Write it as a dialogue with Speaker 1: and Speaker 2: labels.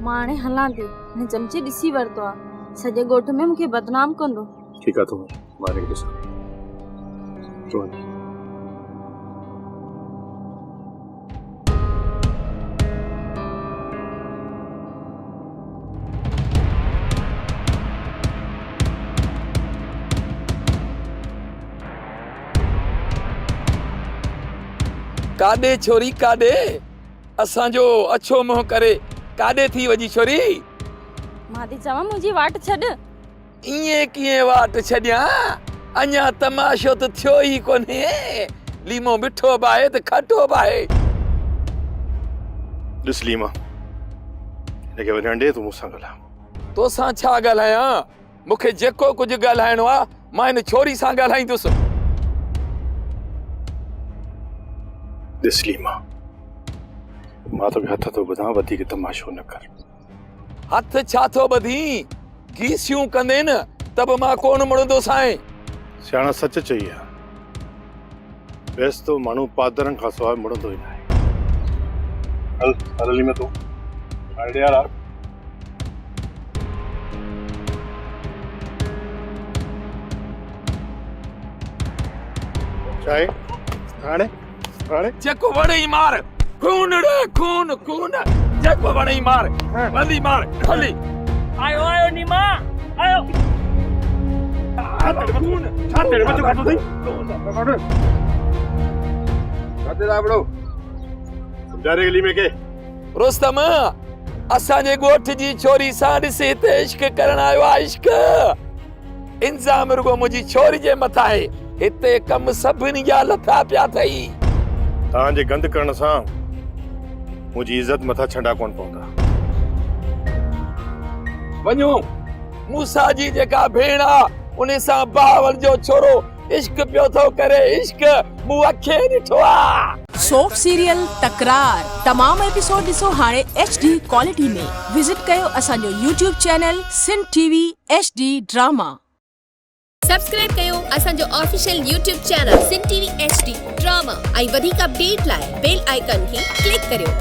Speaker 1: मां हाणे हलां थी। हिन चमचे ॾिसी वरितो आहे, सॼे ॻोठ में मूंखे बदनाम कंदो।
Speaker 2: ठीकु आहे, तूं मां हिनखे ॾिसां।
Speaker 3: काॾे छोरी काॾे? असांजो अछो मुंह करे काॾे थी वजी छोरी?
Speaker 1: मां थी चवां मुंहिंजी वाट छॾ।
Speaker 3: इएं कीअं वाट छॾियां? अञा तमाशो त थियो ई कोन्हे। लीमो मिठो बि आहे त खटो बि आहे।
Speaker 2: ॾिस लीमा, हिनखे वञण ॾे, तूं मूंसां ॻाल्हाए।
Speaker 3: तोसां छा ॻाल्हायां? मूंखे जेको कुझु ॻाल्हाइणो आहे मां हिन छोरी सां ॻाल्हाईंदुसि।
Speaker 2: ॾिस लीमा, मां तोखे हथ थो ॿुधां, वधीक तमाशो न कर।
Speaker 3: हथ छा थो ॿधी? गीसियूं कंदे न त बि मां कोन मुड़ंदो साईं।
Speaker 2: सियाणा सच चई आहे, वैसे तो माण्हू पादरनि खां सवाइ मुड़ंदो ई न आहे। हल हल लीमा, तूं हाणे यार चाहे हाणे हाणे
Speaker 3: जेको वणे ई मार। खून रे खून खून, जेको वणे ई मार। हली मार हली।
Speaker 4: आयो आयो नीमा आयो।
Speaker 3: खून
Speaker 2: छा तेरे बच्चो खातो थी? खाते राबड़ो समझा रे लीमे के।
Speaker 3: रुस्तम, असांजे ॻोठ जी छोरी सां ॾिसे हिते इश्क करण आयो आहे। इश्क इंजाम रुगो मुंहिंजी छोरी जे मथां आहे। हिते कम सभिनी जा लथा पिया अथई।
Speaker 2: तव्हांजे गंद करण सां मुंहिंजी इज़त मथां छंडा कोन पवंदा।
Speaker 3: वञो, मूसा जी जेका भेण आहे उन सां बावल जो छोरो इश्क पियो थो करे। इश्क मूं अखे ॾिठो आहे।
Speaker 5: सोप सीरियल तकरार तमाम एपिसोड ॾिसो हाणे HD क्वालिटी में। विजिट कयो असांजो YouTube चैनल सिन TV HD ड्रामा।
Speaker 6: सब्सक्राइब कयो असांजो ऑफिशियल YouTube चैनल सिन TV HD ड्रामा ऐं वधीक अपडेट लाइ बेल आइकन खे क्लिक करियो।